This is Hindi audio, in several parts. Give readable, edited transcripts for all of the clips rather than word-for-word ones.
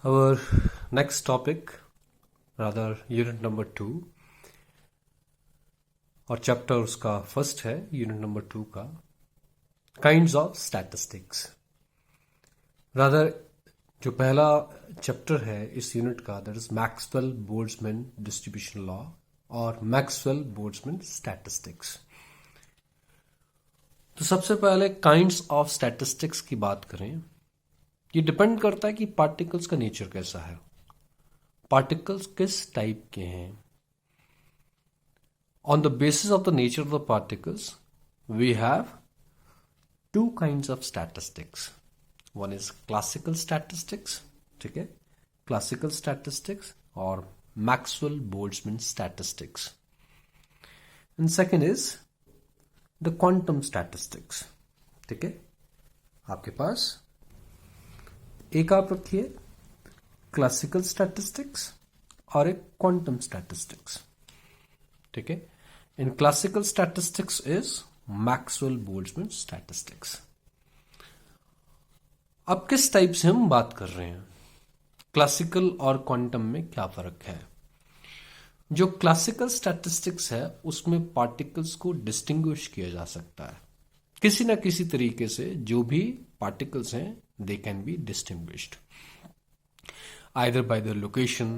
Our next topic, rather unit number 2 और चैप्टर उसका फर्स्ट है यूनिट नंबर 2 का काइंड्स ऑफ स्टैटिस्टिक्स। रादर जो पहला चैप्टर है इस यूनिट का that is Maxwell Boltzmann distribution law और मैक्सवेल बोल्ट्जमैन स्टैटिस्टिक्स। तो सबसे पहले काइंड्स ऑफ स्टैटिस्टिक्स की बात करें, ये डिपेंड करता है कि पार्टिकल्स का नेचर कैसा है, पार्टिकल्स किस टाइप के हैं। On the basis of the nature of the particles, we have two kinds of statistics. One is classical statistics, ठीक है, classical statistics और Maxwell-Boltzmann statistics. And second is the quantum statistics, ठीक है। आपके पास एक आप रखिए क्लासिकल स्टैटिस्टिक्स और एक क्वांटम स्टैटिस्टिक्स, ठीक है। In classical statistics is Maxwell Boltzmann statistics. अब किस टाइप से हम बात कर रहे हैं, क्लासिकल और क्वांटम में क्या फर्क है। जो क्लासिकल स्टैटिस्टिक्स है उसमें पार्टिकल्स को डिस्टिंग्विश किया जा सकता है किसी ना किसी तरीके से। जो भी पार्टिकल्स हैं they can be distinguished either by the location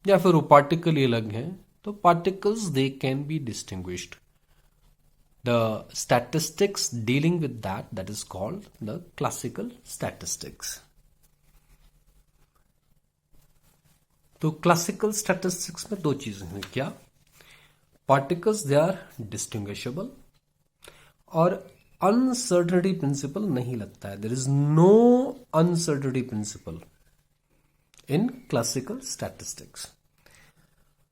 या फिर वो पार्टिकल ही अलग हैं, तो particles they can be distinguished. The statistics dealing with that is called the classical statistics. तो classical statistics में दो चीजें हैं, क्या particles they are distinguishable और uncertainty principle नहीं लगता है। There is no uncertainty principle in classical statistics.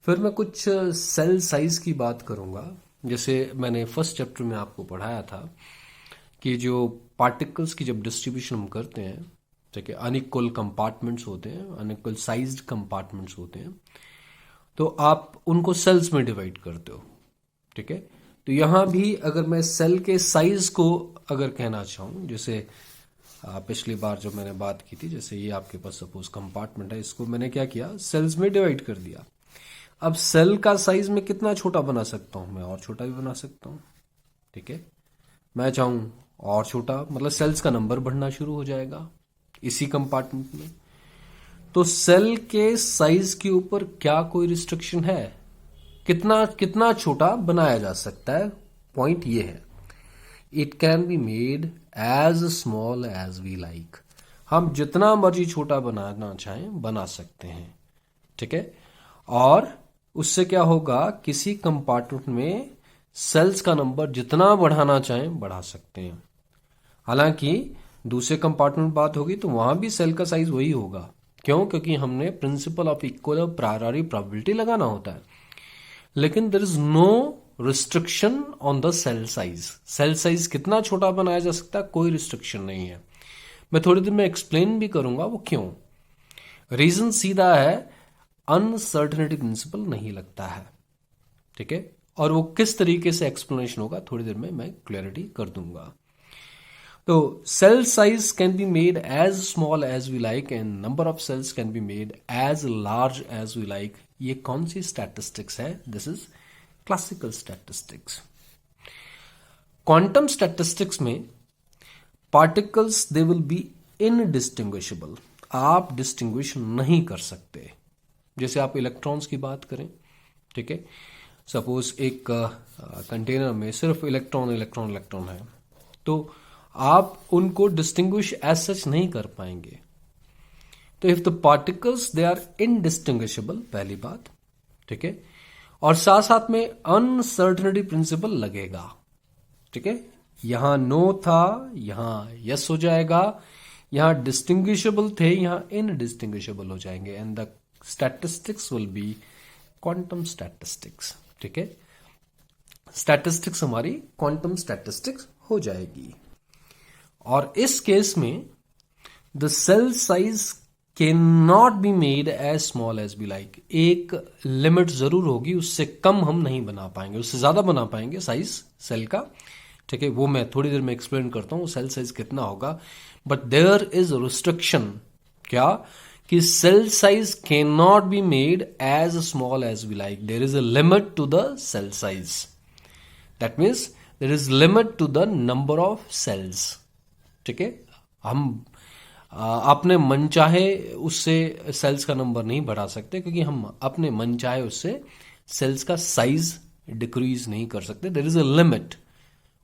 फिर मैं कुछ सेल साइज की बात करूंगा। जैसे मैंने फर्स्ट चैप्टर में आपको पढ़ाया था कि जो पार्टिकल्स की जब डिस्ट्रीब्यूशन हम करते हैं, ठीक है, अनइक्वल कंपार्टमेंट्स होते हैं, अनइक्वल साइज्ड कंपार्टमेंट्स होते हैं, तो आप उनको सेल्स में डिवाइड करते हो, ठीक है। तो यहां भी अगर मैं सेल के साइज को अगर कहना चाहूं, जैसे पिछली बार जब मैंने बात की थी, जैसे ये आपके पास सपोज कंपार्टमेंट है, इसको मैंने क्या किया, सेल्स में डिवाइड कर दिया। अब सेल का साइज मैं कितना छोटा बना सकता हूं, मैं और छोटा भी बना सकता हूं, ठीक है। मैं चाहूं और छोटा, मतलब सेल्स का नंबर बढ़ना शुरू हो जाएगा इसी कंपार्टमेंट में। तो सेल के साइज के ऊपर क्या कोई रिस्ट्रिक्शन है, कितना कितना छोटा बनाया जा सकता है, पॉइंट ये है। It can be made as small as we like. हम जितना मर्जी छोटा बनाना चाहें बना सकते हैं, ठीक है। और उससे क्या होगा, किसी कंपार्टमेंट में सेल्स का नंबर जितना बढ़ाना चाहें बढ़ा सकते हैं। हालांकि दूसरे कंपार्टमेंट बात होगी तो वहां भी सेल का साइज वही होगा। क्यों? क्योंकि हमने प्रिंसिपल ऑफ इक्वल और प्रायोरी प्रोबेबिलिटी लगाना होता है। लेकिन there is no restriction on the cell size. Cell size कितना छोटा बनाया जा सकता है, कोई रिस्ट्रिक्शन नहीं है। मैं थोड़ी देर में एक्सप्लेन भी करूंगा वो क्यों। रीजन सीधा है, अनसर्टेनिटी प्रिंसिपल नहीं लगता है, ठीक है। और वो किस तरीके से एक्सप्लेनेशन होगा थोड़ी देर में मैं क्लैरिटी कर दूंगा। तो cell size can be made as small as we like and number of cells can be made as large as we like. ये कौन सी स्टैटिस्टिक्स है? This is classical statistics. Quantum statistics में particles they will be indistinguishable. आप डिस्टिंग्विश नहीं कर सकते। जैसे आप इलेक्ट्रॉन्स की बात करें, ठीक है, सपोज एक कंटेनर में सिर्फ इलेक्ट्रॉन इलेक्ट्रॉन इलेक्ट्रॉन है, तो आप उनको डिस्टिंग्विश एज सच नहीं कर पाएंगे। तो if the particles they are indistinguishable, पहली बात, ठीक है, और साथ साथ में अनसर्टेनिटी प्रिंसिपल लगेगा, ठीक है। यहां नो था, यहां यस हो जाएगा, यहां डिस्टिंग्विशेबल थे, यहां इनडिस्टिंग्विशेबल हो जाएंगे and the statistics will be quantum statistics, ठीक है। स्टैटिस्टिक्स हमारी क्वांटम स्टैटिस्टिक्स हो जाएगी। और इस केस में the cell size can not be made as small as be like. एक लिमिट जरूर होगी, उससे कम हम नहीं बना पाएंगे, उससे ज्यादा बना पाएंगे साइज सेल का, ठीक है। वो मैं थोड़ी देर में एक्सप्लेन करता हूं सेल साइज कितना होगा। बट देयर इज रिस्ट्रिक्शन, क्या कि cell size can not be made as small as we like. There is a limit to the cell size. That means there is limit to the number of cells. ठीक है, हम अपने मन चाहे उससे सेल्स का नंबर नहीं बढ़ा सकते, क्योंकि हम अपने मन चाहे उससे सेल्स का साइज डिक्रीज नहीं कर सकते. देर इज अ लिमिट.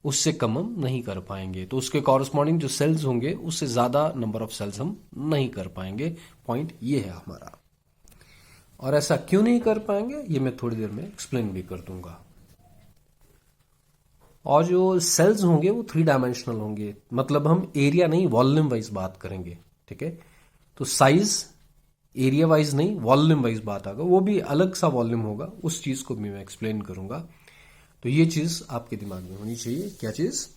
उससे कम हम नहीं कर पाएंगे, तो उसके कॉरस्पॉन्डिंग जो सेल्स होंगे उससे ज्यादा नंबर ऑफ सेल्स हम नहीं कर पाएंगे. पॉइंट ये है हमारा. और ऐसा क्यों नहीं कर पाएंगे ये मैं थोड़ी देर में एक्सप्लेन भी कर दूंगा. और जो सेल्स होंगे वो 3 डायमेंशनल होंगे, मतलब हम एरिया नहीं वॉल्यूम वाइज बात करेंगे. ठीक है, तो साइज एरिया वाइज नहीं वॉल्यूम वाइज बात आएगा, वो भी अलग सा वॉल्यूम होगा, उस चीज को भी मैं एक्सप्लेन करूंगा. तो ये चीज आपके दिमाग में होनी चाहिए. क्या चीज?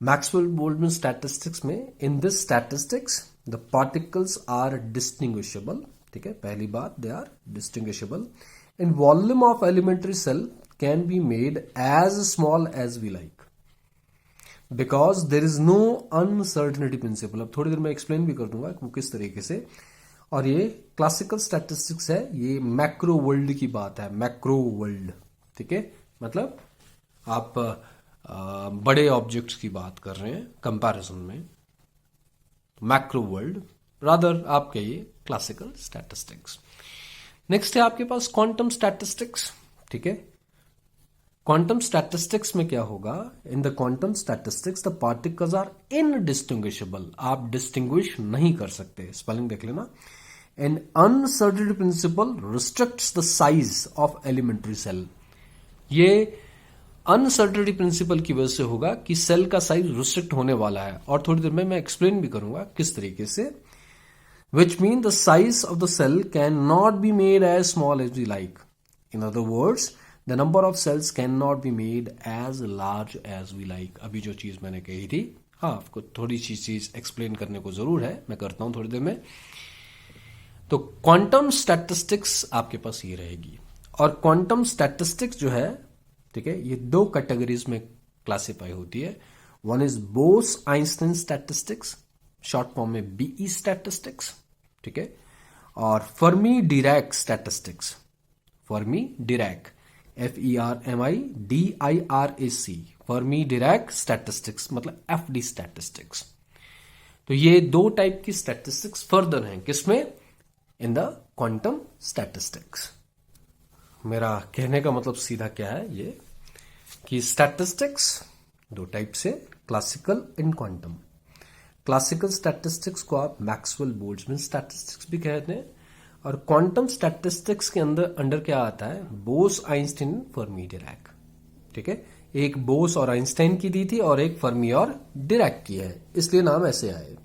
मैक्सवेल बोल्ट्जमैन स्टैटिस्टिक्स में, in this statistics the particles are distinguishable. ठीक है, पहली बात, they are distinguishable. In volume of elementary cell can be made as small as we like, because there is no uncertainty principle. अब थोड़ी देर में एक्सप्लेन भी कर दूंगा वो किस तरीके से. और ये क्लासिकल स्टैटिस्टिक्स है, ये मैक्रो वर्ल्ड की बात है, मैक्रो वर्ल्ड. ठीक है, मतलब आप बड़े ऑब्जेक्ट्स की बात कर रहे हैं कंपैरिजन में, मैक्रो वर्ल्ड रादर आप कहिए क्लासिकल स्टैटिस्टिक्स. नेक्स्ट है आपके पास क्वांटम स्टैटिस्टिक्स. ठीक है, क्वांटम स्टैटिस्टिक्स में क्या होगा? In the quantum statistics the particles are indistinguishable. आप डिस्टिंग्विश नहीं कर सकते. स्पेलिंग देख लेना. An uncertainty principle restricts the size of elementary cell. ये अनसर्टेनिटी प्रिंसिपल की वजह से होगा कि सेल का साइज रिस्ट्रिक्ट होने वाला है, और थोड़ी देर में मैं एक्सप्लेन भी करूंगा किस तरीके से. Which mean the size of the cell can not be made as small as we like. In other words, the number of cells can not be made as large as we like. अभी जो चीज मैंने कही थी, हाँ, आपको थोड़ी सी चीज एक्सप्लेन करने को जरूर है, मैं करता हूं थोड़ी देर में. तो क्वांटम स्टैटिस्टिक्स आपके पास ये रहेगी. और क्वांटम स्टैटिस्टिक्स जो है, ठीक है, ये 2 कैटेगरीज में क्लासिफाई होती है. One is Bose Einstein statistics, short form में बीई स्टैटिस्टिक्स. ठीक है, और Fermi Dirac statistics. Fermi Dirac, FERMIDIRAC, Fermi Dirac statistics, मतलब FD स्टैटिस्टिक्स. तो ये 2 टाइप की स्टैटिस्टिक्स फर्दर हैं किसमें? इन द क्वांटम स्टैटिस्टिक्स. मेरा कहने का मतलब सीधा क्या है ये, कि स्टैटिस्टिक्स 2 टाइप से, classical and quantum. Classical statistics को आप मैक्सवेल बोल्ट्जमैन स्टैटिस्टिक्स भी कहते हैं, और क्वांटम स्टैटिस्टिक्स के अंदर क्या आता है? Bose Einstein Fermi Dirac. ठीक है, एक बोस और आइंस्टाइन की दी थी और एक फर्मी और डिरैक की है, इसलिए नाम ऐसे आए.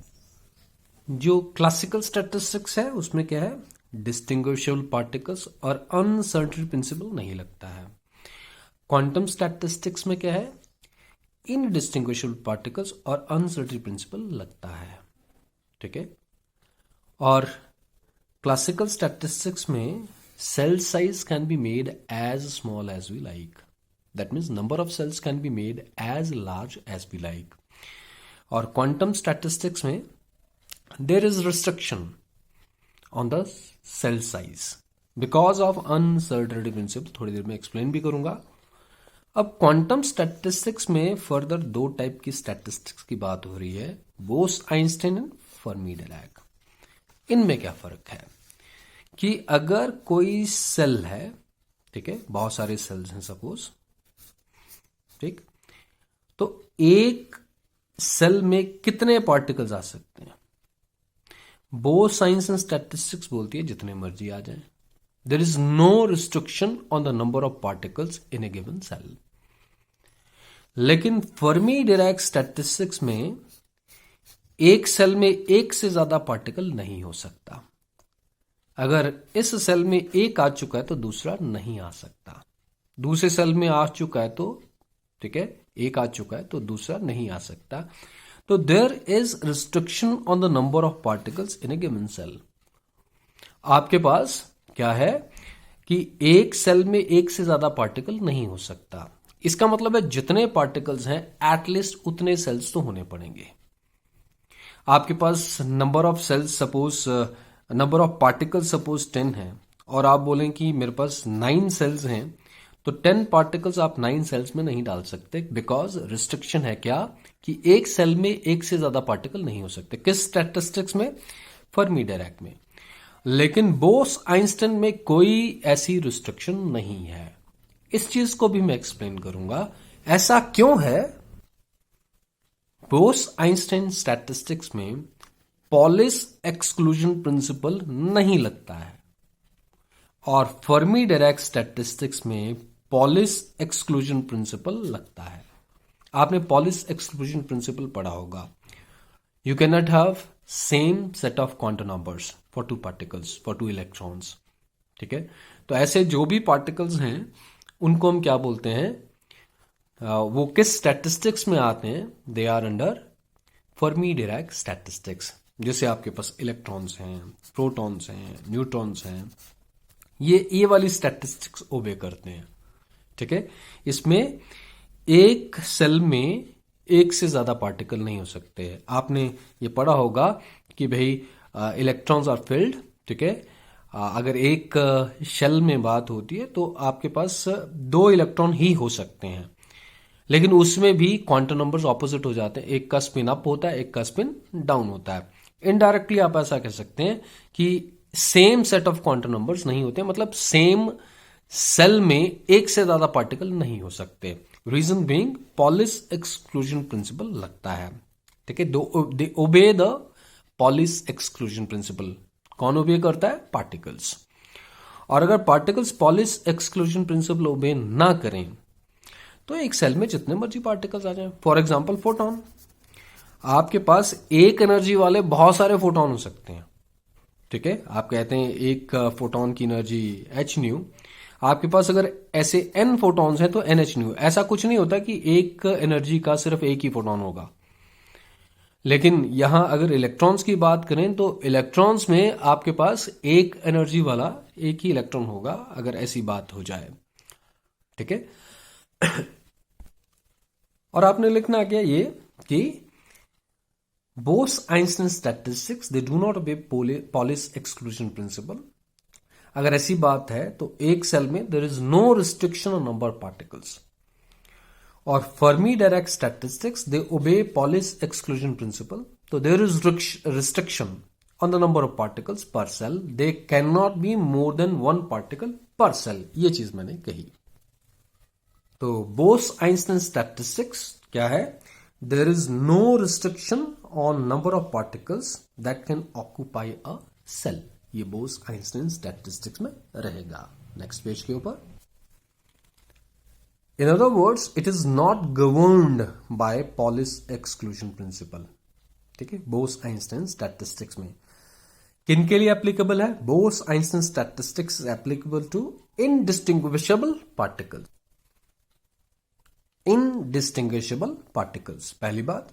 जो क्लासिकल स्टैटिस्टिक्स है उसमें क्या है? डिस्टिंग्विशेबल पार्टिकल्स और अनसर्टेनिटी प्रिंसिपल नहीं लगता है. क्वांटम स्टैटिस्टिक्स में क्या है? इनडिस्टिंग्विशेबल पार्टिकल्स और अनसर्टेनिटी प्रिंसिपल लगता है. ठीक है, और क्लासिकल स्टैटिस्टिक्स में cell size can be made as small as we like. That means number of cells can be made as large as we like. और क्वांटम स्टैटिस्टिक्स में there is restriction on the cell size because of uncertainty principle. थोड़ी देर में एक्सप्लेन भी करूंगा. अब क्वांटम स्टैटिस्टिक्स में फर्दर 2 टाइप की स्टैटिस्टिक्स की बात हो रही है, Bose Einstein and Fermi Dirac. इनमें क्या फर्क है कि अगर कोई सेल है, ठीक है, बहुत सारे सेल्स हैं सपोज, ठीक, तो एक सेल में कितने पार्टिकल्स आ सकते हैं? बोस साइंस एंड स्टैटिस्टिक्स बोलती है जितने मर्जी आ जाएं. There is no restriction on the number of particles in a given cell. लेकिन फर्मी डिरैक स्टैटिस्टिक्स में एक सेल में एक से ज्यादा पार्टिकल नहीं हो सकता. अगर इस सेल में एक आ चुका है तो दूसरा नहीं आ सकता. दूसरे सेल में आ चुका है तो, ठीक है, एक आ चुका है तो दूसरा नहीं आ सकता. तो there is restriction on the number of particles in a given cell. आपके पास क्या है कि एक सेल में एक से ज्यादा पार्टिकल नहीं हो सकता. इसका मतलब है जितने पार्टिकल्स हैं एटलीस्ट उतने सेल्स तो होने पड़ेंगे. आपके पास number of cells suppose, number of particles suppose 10 है, और आप बोलें कि मेरे पास 9 सेल्स हैं, तो 10 पार्टिकल्स आप 9 सेल्स में नहीं डाल सकते, बिकॉज रिस्ट्रिक्शन है क्या कि एक सेल में एक से ज्यादा पार्टिकल नहीं हो सकते। किस स्टैटिस्टिक्स में? फर्मी डायरेक्ट में। लेकिन बोस आइंस्टाइन में कोई ऐसी रिस्ट्रिक्शन नहीं है। इस चीज को भी मैं एक्सप्लेन करूंगा ऐसा क्यों है। बोस आइंस्टाइन स्टैटिस्टिक्स में पॉलिस एक्सक्लूजन प्रिंसिपल नहीं लगता है, और फर्मी डायरेक्ट स्टैटिस्टिक्स में पॉलिस एक्सक्लूजन प्रिंसिपल लगता है। आपने पॉलिस एक्सक्लूजन प्रिंसिपल पढ़ा होगा। You can not have same set of quantum numbers for two particles, for two electrons. ठीक है, तो ऐसे जो भी पार्टिकल्स हैं उनको हम क्या बोलते हैं, वो किस स्टैटिस्टिक्स में आते हैं? They are under Fermi Dirac statistics. जैसे आपके पास इलेक्ट्रॉन्स हैं, प्रोटॉन्स हैं, न्यूट्रॉन्स हैं, ये वाली स्टैटिस्टिक्स ओबे करते हैं। ठीक है, इसमें एक सेल में एक से ज्यादा पार्टिकल नहीं हो सकते। आपने ये पढ़ा होगा कि भाई इलेक्ट्रॉन्स आर फिल्ड। ठीक है, अगर एक शेल में बात होती है तो आपके पास 2 इलेक्ट्रॉन ही हो सकते हैं, लेकिन उसमें भी क्वांटम नंबर्स ऑपोजिट हो जाते हैं। एक का स्पिन अप होता है, एक का स्पिन डाउन होता है। इनडायरेक्टली आप ऐसा कह सकते हैं कि same set of quantum numbers नहीं होते, मतलब सेम सेल में एक से ज्यादा पार्टिकल नहीं हो सकते। Reason being Pauli's exclusion principle लगता है। ठीक है, they obey the polish exclusion principal. कौन ओबे करता है? पार्टिकल्स। और अगर पार्टिकल्स पॉलिस एक्सक्लूजन प्रिंसिपल ओबे ना करें तो एक सेल में जितने मर्जी पार्टिकल्स आ जाएं। फॉर एग्जांपल फोटॉन, आपके पास एक एनर्जी वाले बहुत सारे फोटॉन हो सकते हैं। ठीक है, आप कहते हैं एक फोटॉन की एनर्जी h न्यू, आपके पास अगर ऐसे n फोटॉन्स हैं तो nh न्यू। ऐसा कुछ नहीं होता कि एक एनर्जी का सिर्फ एक ही फोटॉन होगा। लेकिन यहां अगर इलेक्ट्रॉन्स की बात करें तो इलेक्ट्रॉन्स में आपके पास एक एनर्जी वाला एक ही इलेक्ट्रॉन होगा, अगर ऐसी बात हो जाए। ठीक है, और आपने लिखना क्या ये कि Bose Einstein statistics they do not obey Pauli's exclusion principle. अगर ऐसी बात है तो एक सेल में there is no restriction on number of particles. और Fermi Dirac statistics they obey Pauli's exclusion principle, तो there is restriction on the number of particles per cell. They can not be more than 1 particle per cell. ये चीज मैंने कही। तो बोस-आइंस्टाइन स्टैटिस्टिक्स क्या है? There is no restriction on number of particles that can occupy a cell. ये बोस-आइंस्टाइन स्टैटिस्टिक्स में रहेगा। नेक्स्ट पेज के ऊपर, in other words it is not governed by Pauli's exclusion principle. ठीक है, बोस-आइंस्टाइन स्टैटिस्टिक्स में किन के लिए एप्लीकेबल है? Bose Einstein statistics is applicable to indistinguishable particles. Indistinguishable particles, पहली बात।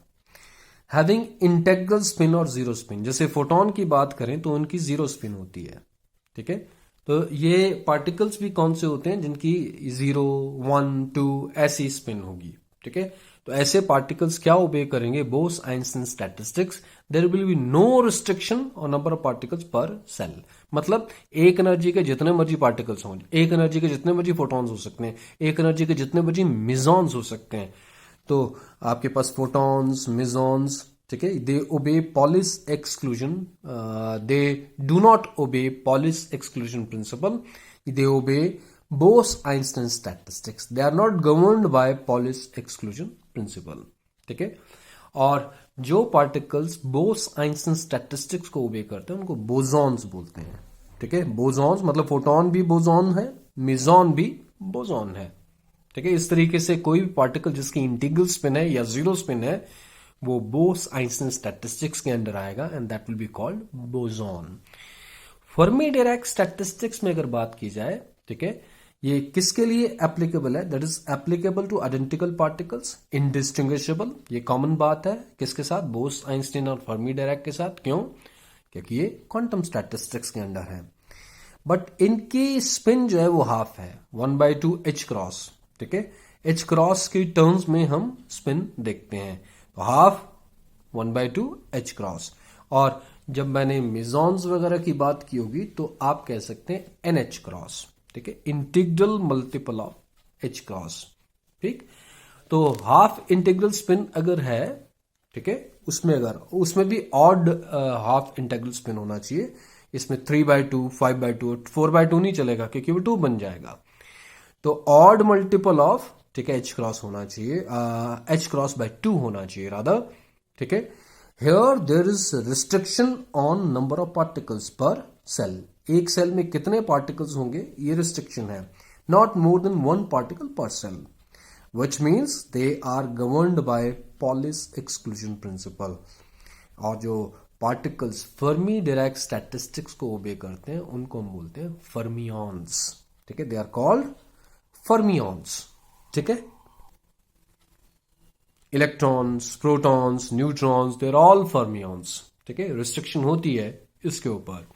हैविंग इंटेग्रल स्पिन और जीरो स्पिन, जैसे फोटोन की बात करें तो उनकी जीरो स्पिन होती है। ठीक है, तो ये पार्टिकल्स भी कौन से होते हैं जिनकी 0, 1, 2 ऐसी स्पिन होगी। ठीक है, तो ऐसे पार्टिकल्स क्या ओबे करेंगे? Bose Einstein statistics, there will be no restriction on number of particles per cell. मतलब एक एनर्जी के जितने मर्जी पार्टिकल्स हों, एक एनर्जी के जितने मर्जी फोटॉन्स हो सकते हैं, एक एनर्जी के जितने मर्जी मिजॉन्स हो सकते हैं। तो आपके पास फोटॉन्स, मिजॉन्स, ठीक है, they obey Pauli's exclusion, they do not obey Pauli's exclusion principle, they obey Bose Einstein statistics. They are not governed by Pauli's exclusion principle. ठीक है, और जो पार्टिकल्स बोस-आइंस्टाइन स्टैटिस्टिक्स को ओबे करते हैं उनको बोसॉन्स बोलते हैं। ठीक है, बोसॉन्स मतलब फोटॉन भी बोसॉन है, मिजॉन भी बोसॉन है। ठीक है, इस तरीके से कोई भी पार्टिकल जिसकी इंटीग्रल स्पिन है या जीरो स्पिन है वो बोस-आइंस्टाइन स्टैटिस्टिक्स के अंडर आएगा, and that will be called boson. Fermi Dirac statistics में अगर बात की जाए, ठीक है, ये किसके लिए एप्लीकेबल है? That is applicable two identical particles, indistinguishable. ये कॉमन बात है किसके साथ? बोस-आइंस्टाइन और फर्मी डायरेक्ट के साथ। क्यों? क्योंकि ये क्वांटम स्टैटिस्टिक्स के अंडर है। बट इनकी स्पिन जो है वो हाफ है, 1/2 h क्रॉस। ठीक है, h क्रॉस की टर्म्स में हम स्पिन देखते हैं, तो हाफ 1/2 H क्रॉस। और जब मैंने मेसॉन्स वगैरह की बात की होगी तो आप कह सकते हैं NH क्रॉस। ठीक है, integral multiple of H cross. ठीक, तो हाफ इंटीग्रल स्पिन अगर है, ठीक है, उसमें भी ऑड हाफ इंटीग्रल स्पिन होना चाहिए। इसमें 3/2, 5/2, 4/2 नहीं चलेगा क्योंकि वो 2 बन जाएगा। तो ऑड मल्टीपल ऑफ, ठीक है, H क्रॉस होना चाहिए, H क्रॉस बाय 2 होना चाहिए रादर। ठीक है, here there is restriction on number of particles per cell. एक सेल में कितने पार्टिकल्स होंगे ये रिस्ट्रिक्शन है, not more than 1 particle per cell, which means they are governed by Pauli's exclusion principle। और जो पार्टिकल्स फर्मी डिराक स्टैटिस्टिक्स को ओबे करते हैं उनको हम बोलते हैं फर्मियॉन्स। ठीक है, दे आर कॉल्ड फर्मियॉन्स। ठीक है, electrons, protons, neutrons, they are all fermions. ठीक है, रिस्ट्रिक्शन होती है इसके ऊपर।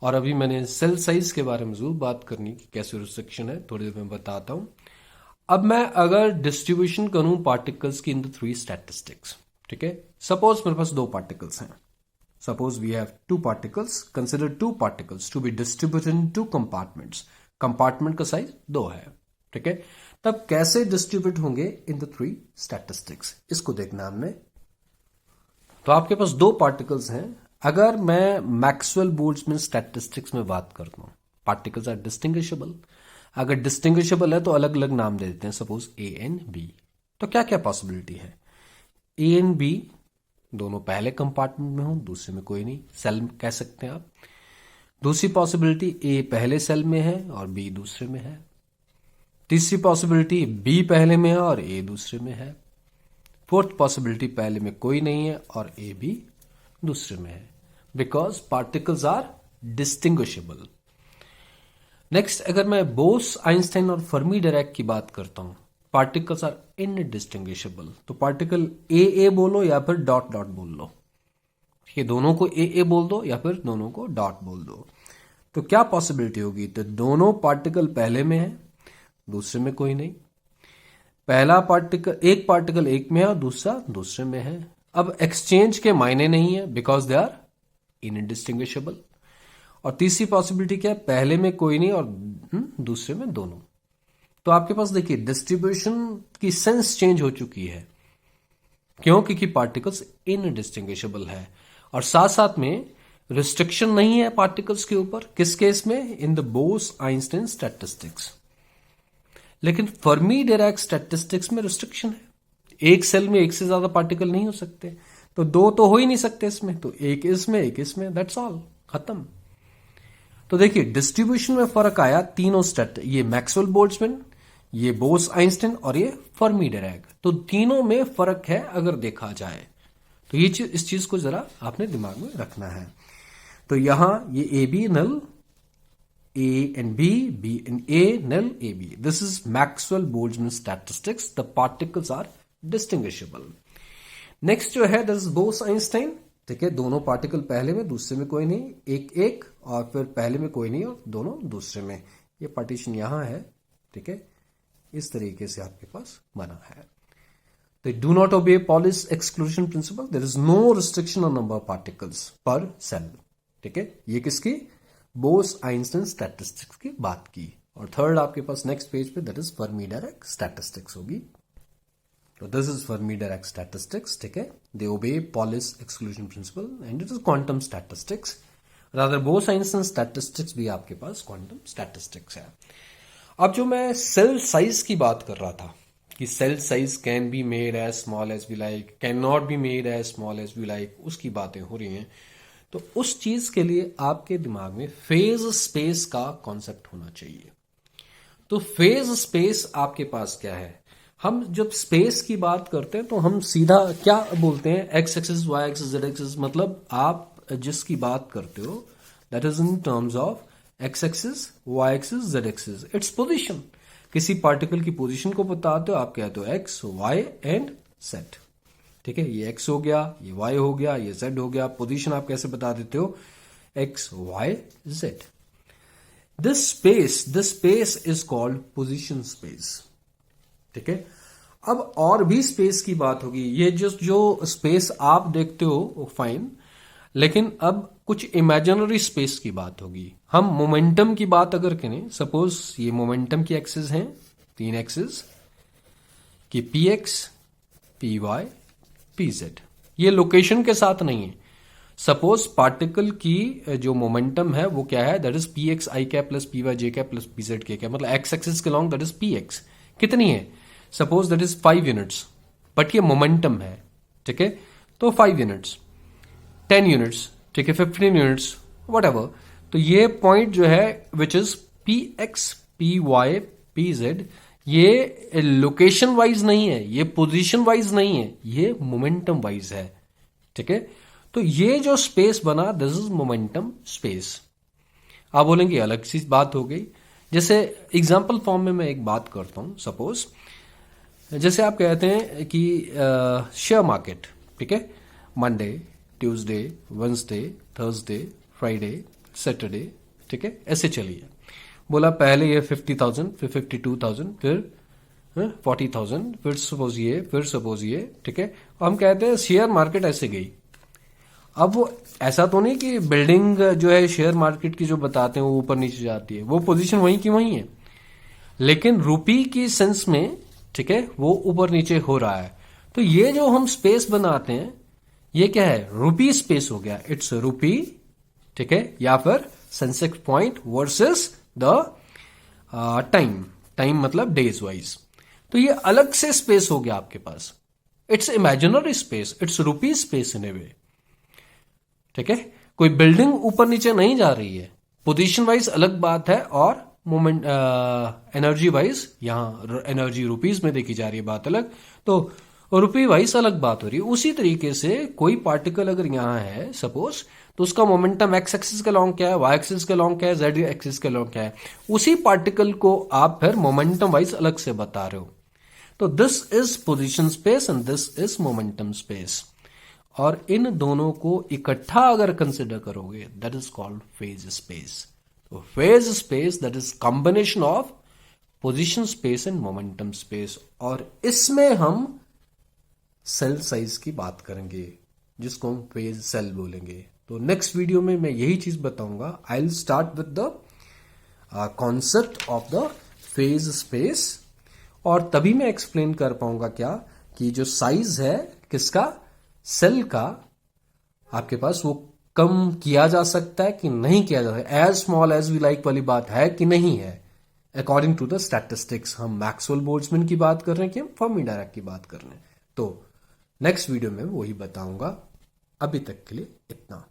और अभी मैंने सेल साइज के बारे में जरूर बात करनी कि कैसे रिस्ट्रिक्शन है, थोड़ी देर में बताता हूं। अब मैं अगर डिस्ट्रीब्यूशन करूं पार्टिकल्स की इन द 3 स्टैटिस्टिक्स, ठीक है, सपोज मेरे पास 2 पार्टिकल्स हैं, suppose we have 2 particles, consider 2 particles to be distributed in 2 compartments. Compartment का साइज 2 है। ठीक है, तब कैसे डिस्ट्रीब्यूट होंगे इन द 3 स्टैटिस्टिक्स, इसको देखना हमने। तो आपके पास 2 पार्टिकल्स हैं। अगर मैं मैक्सवेल बोल्ट्जमैन स्टैटिस्टिक्स में बात करता हूं, पार्टिकल्स आर डिस्टिंग्विशेबल। अगर डिस्टिंग्विशेबल है तो अलग अलग नाम दे देते हैं, सपोज A and B। तो क्या क्या पॉसिबिलिटी है? A and B दोनों पहले कंपार्टमेंट में हो, दूसरे में कोई नहीं, सेल कह सकते हैं आप। दूसरी पॉसिबिलिटी A पहले सेल में है और B दूसरे में है। तीसरी पॉसिबिलिटी B पहले में है और A दूसरे में है। फोर्थ पॉसिबिलिटी पहले में कोई नहीं है और A भी दूसरे में है, because particles are distinguishable. Next, अगर मैं बोस, आइंस्टाइन और फर्मी डिराक की बात करता हूं, पार्टिकल्स आर इनडिस्टिंग्विशेबल। तो पार्टिकल ए बोलो या फिर डॉट डॉट बोल लो, ठीक है, दोनों को ए बोल दो या फिर दोनों को डॉट बोल दो। तो क्या पॉसिबिलिटी होगी? तो दोनों पार्टिकल पहले में है, दूसरे में कोई नहीं। पहला पार्टिकल, एक पार्टिकल एक में है और दूसरा दूसरे में है। अब एक्सचेंज के मायने नहीं है बिकॉज दे आर इनडिस्टिंग्विशेबल। और तीसरी पॉसिबिलिटी क्या है? पहले में कोई नहीं और दूसरे में दोनों। तो आपके पास देखिए डिस्ट्रीब्यूशन की सेंस चेंज हो चुकी है। क्यों? क्योंकि पार्टिकल्स इनडिस्टिंग्विशेबल है और साथ साथ में रिस्ट्रिक्शन नहीं है पार्टिकल्स के ऊपर। किस केस में? In the Bose Einstein statistics. लेकिन फर्मी डिराक स्टैटिस्टिक्स में रिस्ट्रिक्शन है। एक सेल में एक से ज्यादा पार्टिकल नहीं हो सकते, तो 2 तो हो ही नहीं सकते इसमें, तो एक इसमें एक इसमें, दैट्स ऑल, खत्म। तो देखिए डिस्ट्रीब्यूशन में फर्क आया तीनों स्टेट, ये मैक्सवेल बोल्ट्जमैन, ये बोस आइंस्टाइन और ये फर्मी डिराक। तो तीनों में फर्क है अगर देखा जाए तो ये चीज, इस चीज को जरा आपने दिमाग में रखना है। तो यहां ये A B null, A and B, B and A, nil, AB. This is Maxwell-Boltzmann statistics. The particles are distinguishable. Next जो है, this is Bose-Einstein. ठीक है, दोनों पार्टिकल पहले में, दूसरे में कोई नहीं, एक एक, और फिर पहले में कोई नहीं और दोनों दूसरे में। ये पार्टीशन यहां है, ठीक है, इस तरीके से आपके पास बना है। They do not obey Pauli's exclusion principle. There is no restriction on number of particles per cell. ठीक है, ये किसकी? बोस आइंस्टाइन स्टैटिस्टिक्स की बात की। और थर्ड आपके पास नेक्स्ट पेज पे that is Fermi Dirac statistics होगी। तो this is Fermi Dirac statistics. ठीक है, they obey Pauli's exclusion principle and it is quantum statistics. Rather Bose Einstein statistics भी आपके पास क्वांटम स्टैटिस्टिक्स है। अब जो मैं सेल साइज की बात कर रहा था कि cell size can be made as small as we like, can not be made as small as we like, उसकी बातें हो रही हैं। तो उस चीज के लिए आपके दिमाग में फेज स्पेस का कॉन्सेप्ट होना चाहिए। तो फेज स्पेस आपके पास क्या है? हम जब स्पेस की बात करते हैं तो हम सीधा क्या बोलते हैं? X axis, y axis, z axis. मतलब आप जिसकी बात करते हो that is in terms of x axis, y axis, z axis, its position. किसी पार्टिकल की पोजिशन को बताते हो, आप कहते हो एक्स, वाई एंड जेड। ठीक है, ये x हो गया, ये y हो गया, ये z हो गया। पोजीशन आप कैसे बता देते हो? x, y, z। This space is called position space. ठीक है, अब और भी स्पेस की बात होगी, ये जो स्पेस आप देखते हो फाइन, लेकिन अब कुछ इमेजिनरी स्पेस की बात होगी। हम मोमेंटम की बात अगर करें, सपोज ये मोमेंटम की एक्सिस हैं, 3 एक्सिस कि p x, p y, p z, ये लोकेशन के साथ नहीं है। सपोज पार्टिकल की जो मोमेंटम है वो क्या है, that is p x i cap plus p y j cap plus p z k cap, मतलब एक्स एक्सिस के along that is p x कितनी है, suppose that is 5 units, but ये मोमेंटम है, ठीक है, तो 5 यूनिट्स, 10 यूनिट्स, ठीक है, 15 यूनिट्स, वट एवर। तो ये पॉइंट जो है which is p x, p y, p z, ये लोकेशन वाइज नहीं है, ये पोजीशन वाइज नहीं है, ये मोमेंटम वाइज है, ठीक है। तो ये जो स्पेस बना, दिस इज मोमेंटम स्पेस। आप बोलेंगे अलग सी बात हो गई। जैसे एग्जाम्पल फॉर्म में मैं एक बात करता हूं, सपोज जैसे आप कहते हैं कि शेयर मार्केट, ठीक है, Monday, Tuesday, Wednesday, Thursday, Friday, Saturday, ठीक है, ऐसे चलिए। बोला पहले ये 50,000, फिर 52,000, फिर 40,000, फिर सपोज ये, फिर सपोज ये, ठीक है। हम कहते हैं शेयर मार्केट ऐसे गई। अब वो ऐसा तो नहीं कि बिल्डिंग जो है शेयर मार्केट की जो बताते हैं वो ऊपर नीचे जाती है, वो पोजीशन वहीं की वहीं है, लेकिन रुपी की सेंस में, ठीक है, वो ऊपर नीचे हो रहा है। तो ये जो हम स्पेस बनाते हैं, ये क्या है, रुपी स्पेस हो गया, इट्स रुपी, ठीक है, या फिर Sensex point versus the time, time मतलब डेज वाइज। तो ये अलग से स्पेस हो गया आपके पास, it's imaginary space, it's rupee space in a way, ठीक है। कोई बिल्डिंग ऊपर नीचे नहीं जा रही है, पोजीशन वाइज अलग बात है, और मोमेंट एनर्जी वाइज, यहां एनर्जी रुपीज में देखी जा रही है, बात अलग, तो रुपी वाइज अलग बात हो रही है। उसी तरीके से कोई पार्टिकल अगर यहां है सपोज, तो उसका मोमेंटम एक्स एक्सिस के लॉन्ग क्या है, वाई एक्सिस के लॉन्ग क्या है, जेड एक्सिस के लॉन्ग क्या है, उसी पार्टिकल को आप फिर मोमेंटम वाइज अलग से बता रहे हो। तो this is position space and this is momentum space, और इन दोनों को इकट्ठा अगर कंसिडर करोगे, that is called phase space. तो phase space that is combination of position space and momentum space, और इसमें हम सेल साइज की बात करेंगे, जिसको हम फेज सेल बोलेंगे। तो नेक्स्ट वीडियो में मैं यही चीज बताऊंगा। I will start with the concept of the phase space, और तभी मैं एक्सप्लेन कर पाऊंगा क्या कि जो साइज है किसका, सेल का, आपके पास वो कम किया जा सकता है कि नहीं किया जा सकता, as small as we like वाली बात है कि नहीं है, अकॉर्डिंग टू द स्टैटिस्टिक्स। हम मैक्सवेल बोल्ट्जमैन की बात कर रहे हैं कि हम फर्मी डायराक की बात कर रहे हैं। तो नेक्स्ट वीडियो में वही बताऊंगा। अभी तक के लिए इतना।